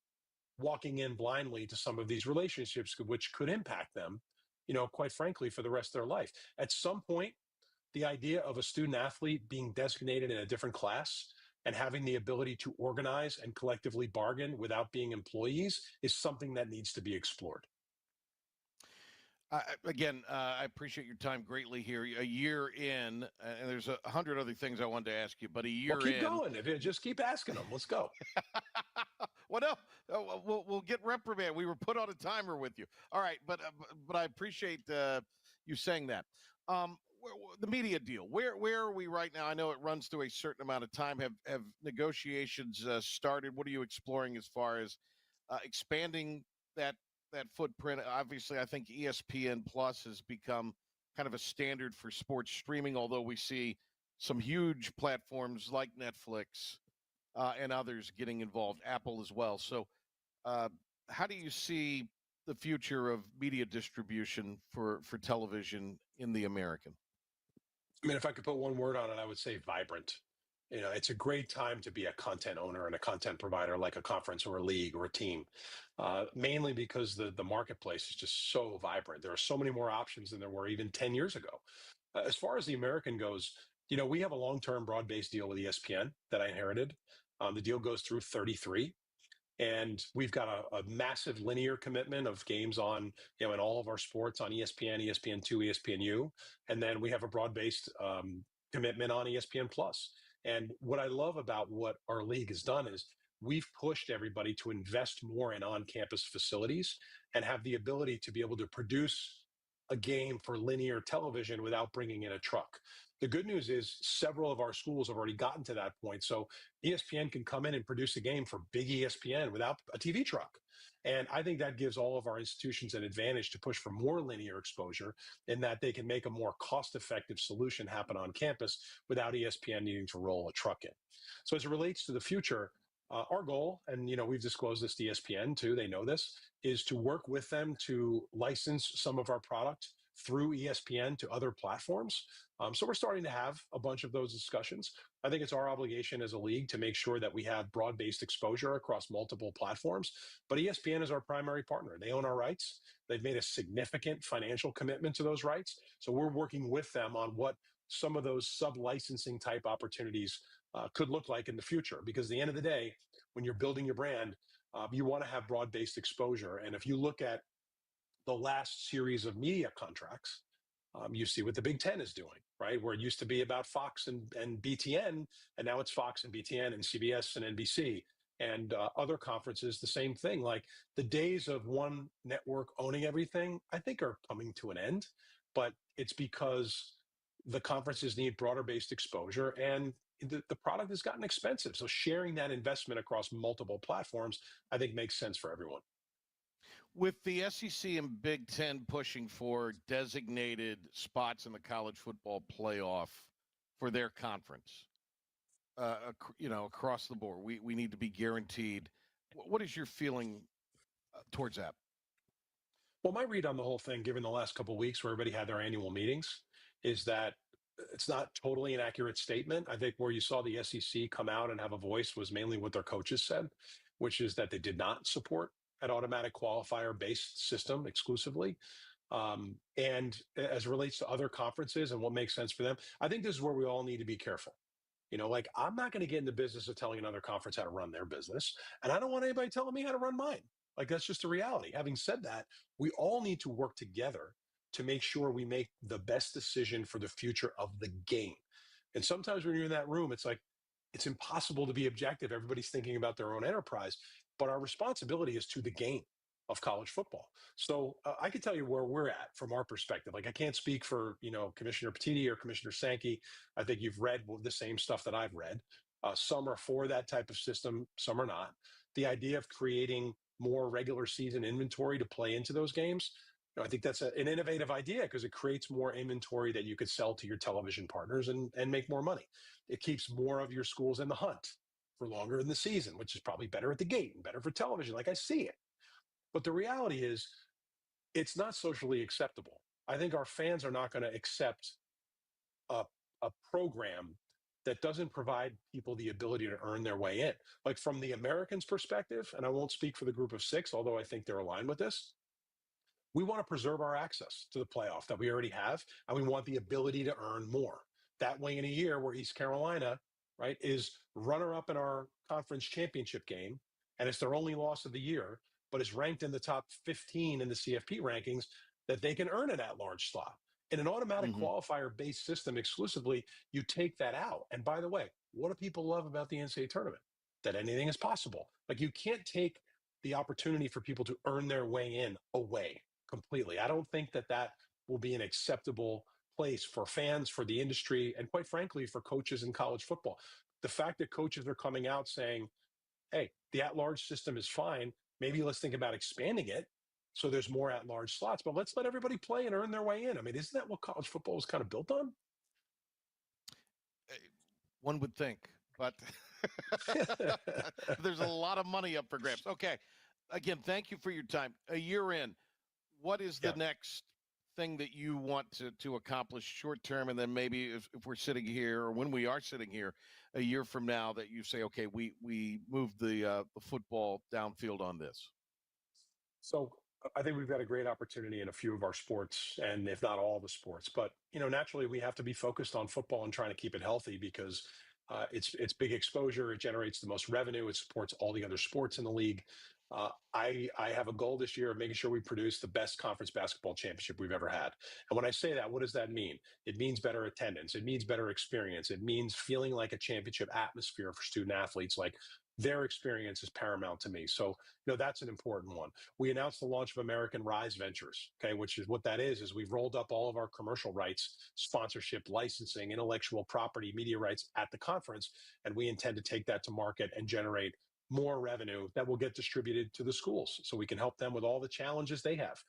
walking in blindly to some of these relationships, which could impact them, quite frankly, for the rest of their life. At some point, the idea of a student athlete being designated in a different class and having the ability to organize and collectively bargain without being employees is something that needs to be explored. I appreciate your time greatly here. A year in, and there's 100 other things I wanted to ask you, but a year keep in. going. If you just keep asking them, let's go. Well, no, we'll get reprimanded. We were put on a timer with you. All right, but I appreciate you saying that. The media deal. Where are we right now? I know it runs through a certain amount of time. Have negotiations started? What are you exploring as far as expanding that footprint? Obviously, I think ESPN Plus has become kind of a standard for sports streaming, although we see some huge platforms like Netflix and others getting involved, Apple as well. So how do you see the future of media distribution for television in the American? I mean, if I could put one word on it, I would say vibrant. It's a great time to be a content owner and a content provider, like a conference or a league or a team, mainly because the marketplace is just so vibrant. There are so many more options than there were even 10 years ago. As far as the American goes, we have a long-term broad-based deal with ESPN that I inherited. The deal goes through 33. And we've got a massive linear commitment of games on, in all of our sports on ESPN, ESPN2, ESPNU. And then we have a broad-based commitment on ESPN Plus. And what I love about what our league has done is we've pushed everybody to invest more in on-campus facilities and have the ability to be able to produce a game for linear television without bringing in a truck. The good news is several of our schools have already gotten to that point. So ESPN can come in and produce a game for big ESPN without a TV truck. And I think that gives all of our institutions an advantage to push for more linear exposure in that they can make a more cost-effective solution happen on campus without ESPN needing to roll a truck in. So as it relates to the future, our goal, and we've disclosed this to ESPN too, they know this, is to work with them to license some of our product through ESPN to other platforms. So we're starting to have a bunch of those discussions. I think it's our obligation as a league to make sure that we have broad-based exposure across multiple platforms. But ESPN is our primary partner. They own our rights. They've made a significant financial commitment to those rights. So we're working with them on what some of those sub-licensing type opportunities could look like in the future. Because at the end of the day, when you're building your brand, you want to have broad-based exposure. And if you look at the last series of media contracts, you see what the Big Ten is doing, right? Where it used to be about Fox and BTN, and now it's Fox and BTN and CBS and NBC and other conferences, the same thing. Like, the days of one network owning everything, I think, are coming to an end, but it's because the conferences need broader based exposure. And the product has gotten expensive. So sharing that investment across multiple platforms, I think makes sense for everyone. With the SEC and Big Ten pushing for designated spots in the college football playoff for their conference, across the board, we need to be guaranteed. What is your feeling towards that? Well, my read on the whole thing, given the last couple of weeks where everybody had their annual meetings, is that it's not totally an accurate statement. I think where you saw the SEC come out and have a voice was mainly what their coaches said, which is that they did not support an automatic qualifier based system exclusively. And as it relates to other conferences and what makes sense for them, I think this is where we all need to be careful. Like I'm not going to get in the business of telling another conference how to run their business, and I don't want anybody telling me how to run mine. Like that's just the reality. Having said that, we all need to work together to make sure we make the best decision for the future of the game. And sometimes when you're in that room, it's like it's impossible to be objective. Everybody's thinking about their own enterprise, but our responsibility is to the game of college football. So I can tell you where we're at from our perspective. Like I can't speak for, Commissioner Petiti or Commissioner Sankey. I think you've read the same stuff that I've read. Some are for that type of system, some are not. The idea of creating more regular season inventory to play into those games, I think that's an innovative idea because it creates more inventory that you could sell to your television partners and make more money. It keeps more of your schools in the hunt for longer in the season, which is probably better at the gate and better for television. Like I see it. But the reality is, it's not socially acceptable. I think our fans are not going to accept a program that doesn't provide people the ability to earn their way in. Like from the Americans' perspective, and I won't speak for the group of six, although I think they're aligned with this, we want to preserve our access to the playoff that we already have, and we want the ability to earn more. That way, in a year where East Carolina, right, is runner-up in our conference championship game, and it's their only loss of the year, but is ranked in the top 15 in the CFP rankings, that they can earn an at-large slot. In an automatic qualifier-based system exclusively, you take that out. And by the way, what do people love about the NCAA tournament? That anything is possible. Like you can't take the opportunity for people to earn their way in away completely. I don't think that will be an acceptable place for fans, for the industry, and quite frankly, for coaches in college football. The fact that coaches are coming out saying, hey, the at-large system is fine. Maybe let's think about expanding it so there's more at-large slots, but let's let everybody play and earn their way in. I mean, isn't that what college football is kind of built on? One would think, but there's a lot of money up for grabs. Okay. Again, thank you for your time. A year in, what is the next thing that you want to accomplish short term? And then maybe if we're sitting here or when we are sitting here a year from now that you say, okay, we moved the football downfield on this. So I think we've got a great opportunity in a few of our sports, and if not all the sports. But naturally, we have to be focused on football and trying to keep it healthy because it's big exposure. It generates the most revenue. It supports all the other sports in the league. I have a goal this year of making sure we produce the best conference basketball championship we've ever had. And when I say that, what does that mean? It means better attendance. It means better experience. It means feeling like a championship atmosphere for student athletes. Like their experience is paramount to me. So, that's an important one. We announced the launch of American Rise Ventures, okay, which is what that is we've rolled up all of our commercial rights, sponsorship, licensing, intellectual property, media rights at the conference. And we intend to take that to market and generate more revenue that will get distributed to the schools so we can help them with all the challenges they have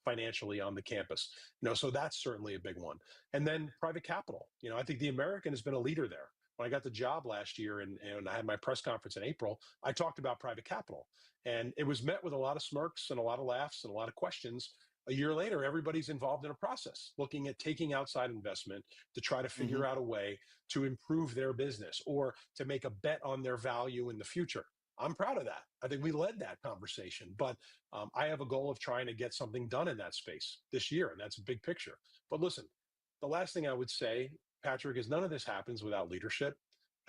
financially on the campus. So that's certainly a big one. And then private capital. I think the American has been a leader there. When I got the job last year and I had my press conference in April, I talked about private capital. And it was met with a lot of smirks and a lot of laughs and a lot of questions. A year later, everybody's involved in a process looking at taking outside investment to try to figure out a way to improve their business or to make a bet on their value in the future. I'm proud of that. I think we led that conversation, but I have a goal of trying to get something done in that space this year, and that's a big picture. But listen, the last thing I would say, Patrick, is none of this happens without leadership.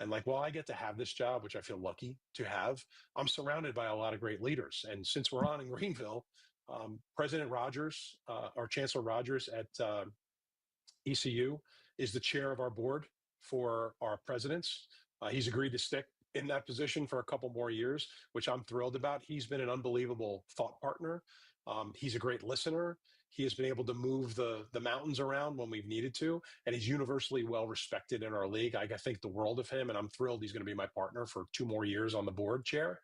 And while I get to have this job, which I feel lucky to have, I'm surrounded by a lot of great leaders. And since we're on in Greenville, President Rogers, or Chancellor Rogers at ECU is the chair of our board for our presidents. He's agreed to stick in that position for a couple more years, which I'm thrilled about. He's been an unbelievable thought partner. He's a great listener. He has been able to move the mountains around when we've needed to, and he's universally well respected in our league. I think the world of him, and I'm thrilled he's going to be my partner for 2 more years on the board chair.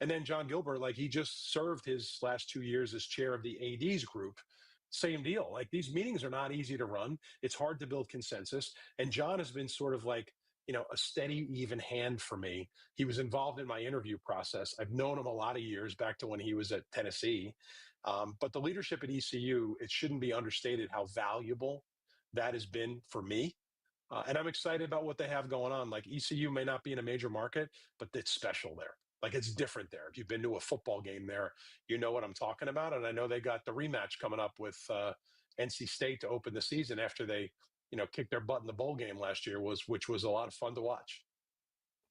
And then John Gilbert, like he just served his last 2 years as chair of the ADs group. Same deal. Like these meetings are not easy to run. It's hard to build consensus. And John has been sort of like, a steady, even hand for me. He was involved in my interview process. I've known him a lot of years, back to when he was at Tennessee. But the leadership at ECU, it shouldn't be understated how valuable that has been for me. And I'm excited about what they have going on. Like ECU may not be in a major market, but it's special there. Like it's different there. If you've been to a football game there, you know what I'm talking about. And I know they got the rematch coming up with NC State to open the season after they, kicked their butt in the bowl game last year, which was a lot of fun to watch.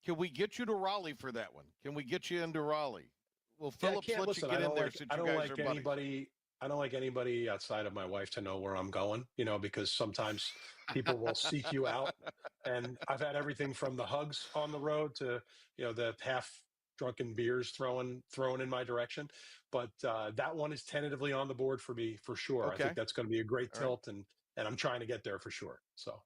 Can we get you to Raleigh for that one? Can we get you into Raleigh? Well, Phillips let you get in there since you guys are buddies. I don't like anybody outside of my wife to know where I'm going, because sometimes people will seek you out. And I've had everything from the hugs on the road to, the half drunken beers thrown in my direction. But that one is tentatively on the board for me for sure. Okay. I think that's going to be a great tilt, and I'm trying to get there for sure. So.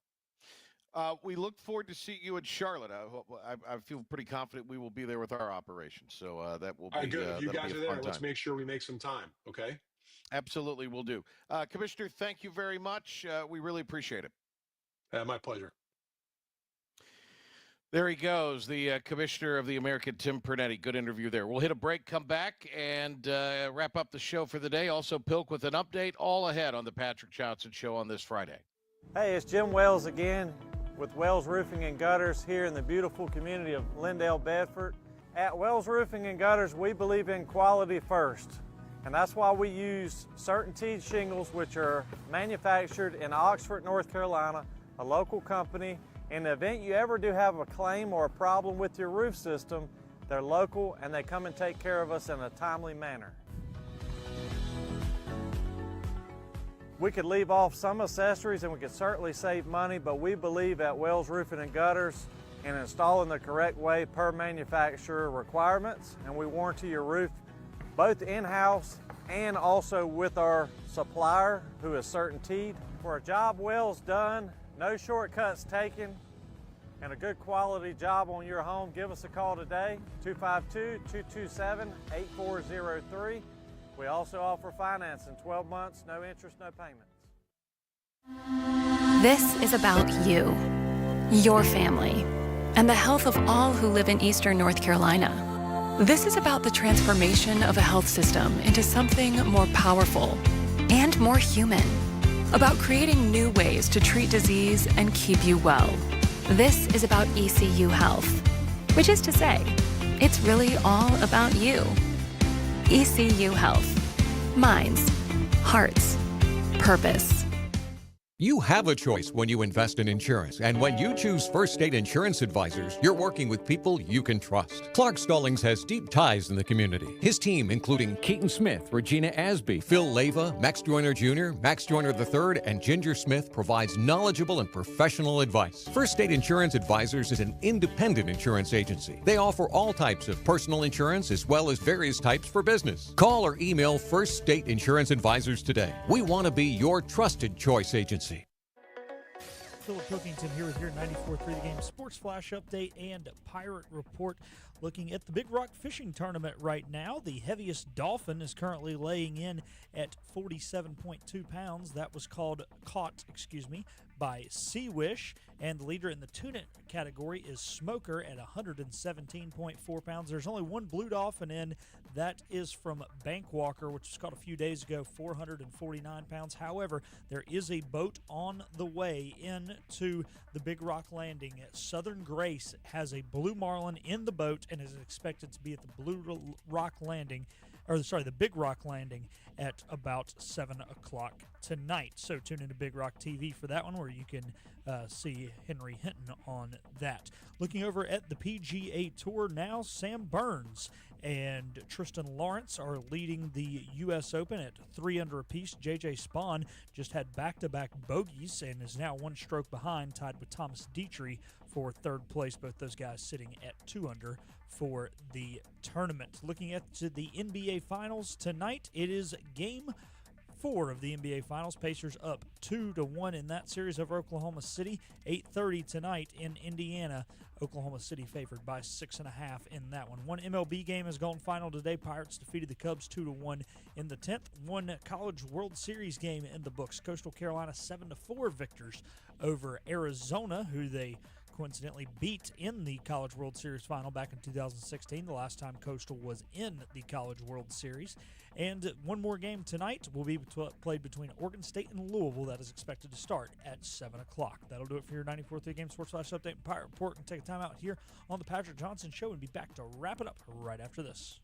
We look forward to seeing you in Charlotte. I feel pretty confident we will be there with our operation. So that will be good. If you guys are there, let's time. make sure we make some time. Okay. Absolutely, we'll do. Commissioner, thank you very much. We really appreciate it. My pleasure. There he goes, the commissioner of the American, Tim Pernetti. Good interview there. We'll hit a break, come back, and wrap up the show for the day. Also, Pilk with an update all ahead on the Patrick Johnson Show on this Friday. Hey, it's Jim Wells again with Wells Roofing and Gutters here in the beautiful community of Lindale, Bedford. At Wells Roofing and Gutters, we believe in quality first. And that's why we use CertainTeed shingles, which are manufactured in Oxford, North Carolina, a local company. In the event you ever do have a claim or a problem with your roof system, they're local and they come and take care of us in a timely manner. We could leave off some accessories and we could certainly save money, but we believe at Wells Roofing and Gutters in installing the correct way per manufacturer requirements, and we warranty your roof both in-house and also with our supplier, who is CertainTeed. For a job Wells done, no shortcuts taken, and a good quality job on your home, give us a call today, 252-227-8403. We also offer financing, 12 months, no interest, no payments. This is about you, your family, and the health of all who live in Eastern North Carolina. This is about the transformation of a health system into something more powerful and more human. About creating new ways to treat disease and keep you well. This is about ECU Health, which is to say, it's really all about you. ECU Health. Minds, hearts, purpose. You have a choice when you invest in insurance, and when you choose First State Insurance Advisors, you're working with people you can trust. Clark Stallings has deep ties in the community. His team, including Keaton Smith, Regina Asby, Phil Leva, Max Joyner Jr., Max Joyner III, and Ginger Smith, provides knowledgeable and professional advice. First State Insurance Advisors is an independent insurance agency. They offer all types of personal insurance as well as various types for business. Call or email First State Insurance Advisors today. We want to be your trusted choice agency. Philip Pilkington here with your 94.3 The Game Sports Flash Update and Pirate Report. Looking at the Big Rock Fishing Tournament right now, the heaviest dolphin is currently laying in at 47.2 pounds. That was caught by Sea Wish, and the leader in the tuna category is Smoker at 117.4 pounds. There's only one blue dolphin in. That is from Bankwalker, which was caught a few days ago, 449 pounds. However, there is a boat on the way into the Big Rock Landing. Southern Grace has a blue marlin in the boat and is expected to be at the the Big Rock Landing at about 7 o'clock tonight. So tune into Big Rock TV for that one, where you can see Henry Hinton on that. Looking over at the PGA Tour now, Sam Burns and Tristan Lawrence are leading the U.S. Open at 3 under apiece. J.J. Spaun just had back-to-back bogeys and is now one stroke behind, tied with Thomas Dietrich for third place. Both those guys sitting at 2 under for the tournament. Looking at the NBA Finals tonight, it is Game 4 of the NBA Finals. Pacers up 2-1 in that series over Oklahoma City. 8:30 tonight in Indiana. Oklahoma City favored by 6.5 in that one. One MLB game has gone final today. Pirates defeated the Cubs 2-1 in the 10th. One College World Series game in the books. Coastal Carolina 7-4 victors over Arizona, who they coincidentally beat in the College World Series final back in 2016, the last time Coastal was in the College World Series. And one more game tonight will be played between Oregon State and Louisville. That is expected to start at 7 o'clock. That'll do it for your 94.3 Game Sports Flash Update and Pirate Report. And take a time out here on the Patrick Johnson Show and be back to wrap it up right after this.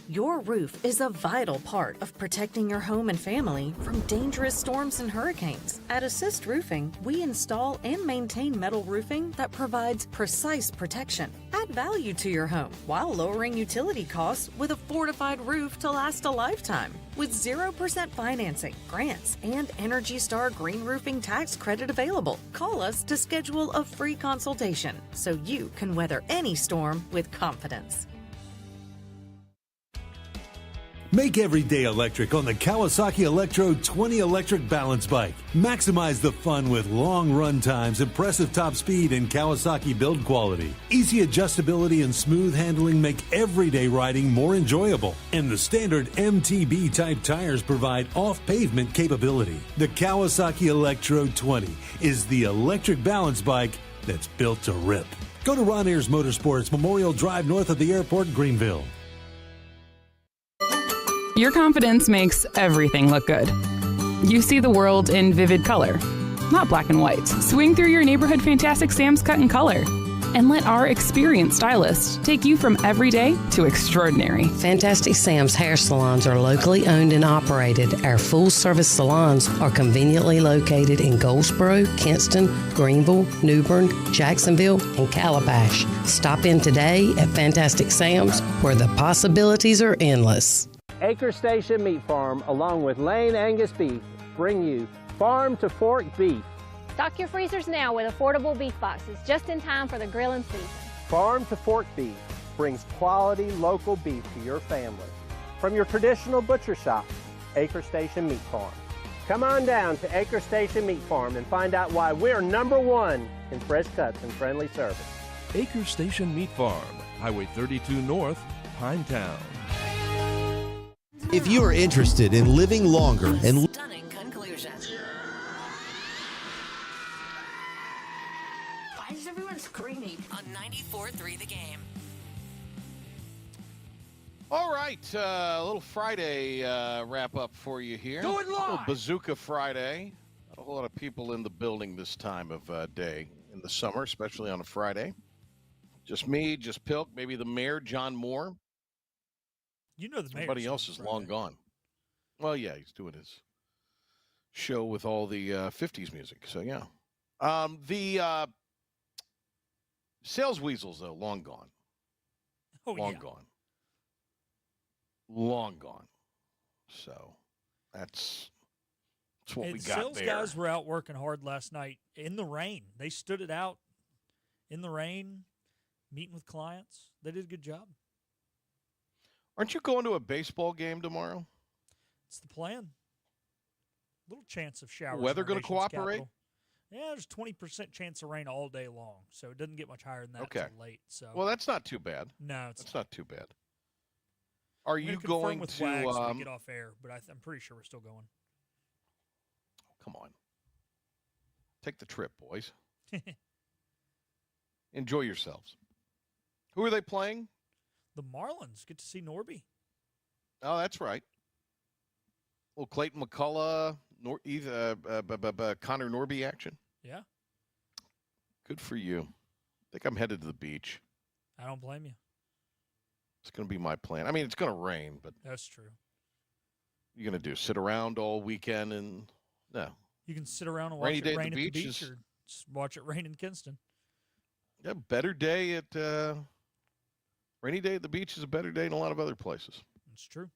Your roof is a vital part of protecting your home and family from dangerous storms and hurricanes. At Assist Roofing, we install and maintain metal roofing that provides precise protection. Add value to your home while lowering utility costs with a fortified roof to last a lifetime. With 0% financing, grants, and Energy Star Green Roofing tax credit available. Call us to schedule a free consultation so you can weather any storm with confidence. Make every day electric on the Kawasaki Electro 20 electric balance bike. Maximize the fun with long run times, impressive top speed, and Kawasaki build quality. Easy adjustability and smooth handling make everyday riding more enjoyable. And the standard MTB type tires provide off-pavement capability. The Kawasaki Electro 20 is the electric balance bike that's built to rip. Go to Ron Ayers Motorsports, Memorial Drive north of the airport, Greenville. Your confidence makes everything look good. You see the world in vivid color, not black and white. Swing through your neighborhood Fantastic Sam's Cut in Color and let our experienced stylists take you from everyday to extraordinary. Fantastic Sam's hair salons are locally owned and operated. Our full-service salons are conveniently located in Goldsboro, Kinston, Greenville, New Bern, Jacksonville, and Calabash. Stop in today at Fantastic Sam's, where the possibilities are endless. Acre Station Meat Farm, along with Lane Angus Beef, bring you Farm to Fork Beef. Stock your freezers now with affordable beef boxes, just in time for the grilling season. Farm to Fork Beef brings quality local beef to your family. From your traditional butcher shop, Acre Station Meat Farm. Come on down to Acre Station Meat Farm and find out why we're #1 in fresh cuts and friendly service. Acre Station Meat Farm, Highway 32 North, Pinetown. If you are interested in living longer and Stunning conclusion. Why is everyone screaming? On 94.3 The Game. All right, a little Friday wrap up for you here. Do it live! A little Bazooka Friday. Not a whole lot of people in the building this time of day in the summer, especially on a Friday. Just me, just Pilk, maybe the mayor, John Moore. You know the mayor. Everybody else is long gone. Well, yeah, he's doing his show with all the 50s music. So, yeah. The sales weasels, though, long gone. Oh, long yeah. gone. Long gone. So, that's what we got sales there. Guys were out working hard last night in the rain. They stood it out in the rain, meeting with clients. They did a good job. Aren't you going to a baseball game tomorrow? It's the plan. Little chance of showers. Weather going to cooperate? Capital. Yeah, there's 20% chance of rain all day long, so it doesn't get much higher than that until late. So, well, that's not too bad. No, that's not too bad. Are you confirm going with to Wags when we get off air? But I'm pretty sure we're still going. Come on, take the trip, boys. Enjoy yourselves. Who are they playing? The Marlins. Get to see Norby. Oh, that's right. Well, Clayton McCullough, Connor Norby action. Yeah. Good for you. I think I'm headed to the beach. I don't blame you. It's going to be my plan. I mean, it's going to rain, but that's true. You're going to do sit around all weekend and no. You can sit around and watch it rain at the beach or just watch it rain in Kinston. Yeah, better day at rainy day at the beach is a better day than a lot of other places. It's true.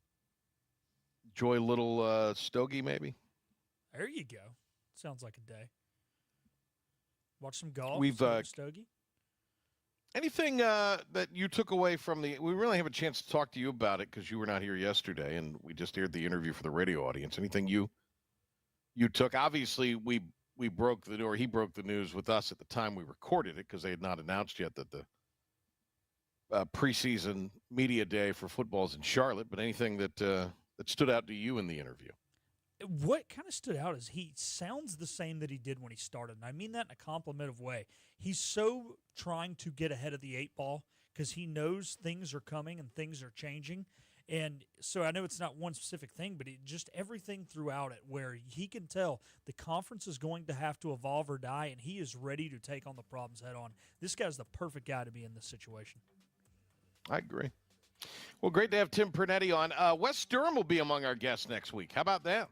Enjoy a little stogie, maybe. There you go. Sounds like a day. Watch some golf. We've stogie. Anything that you took away from we really have a chance to talk to you about it because you were not here yesterday and we just aired the interview for the radio audience. Anything you took? Obviously, he broke the news with us at the time we recorded it because they had not announced yet that the preseason media day for football's in Charlotte. But anything that stood out to you in the interview? What kind of stood out is he sounds the same that he did when he started. And I mean that in a complimentary way. He's so trying to get ahead of the 8 ball because he knows things are coming and things are changing. And so I know it's not one specific thing, but just everything throughout it where he can tell the conference is going to have to evolve or die, and he is ready to take on the problems head on. This guy's the perfect guy to be in this situation. I agree. Well, great to have Tim Pernetti on. Wes Durham will be among our guests next week. How about that?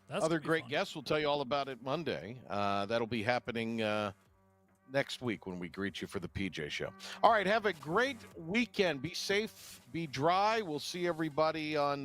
That's other great guests. We'll tell you all about it Monday. That'll be happening next week when we greet you for the PJ Show. All right, have a great weekend. Be safe, be dry. We'll see everybody on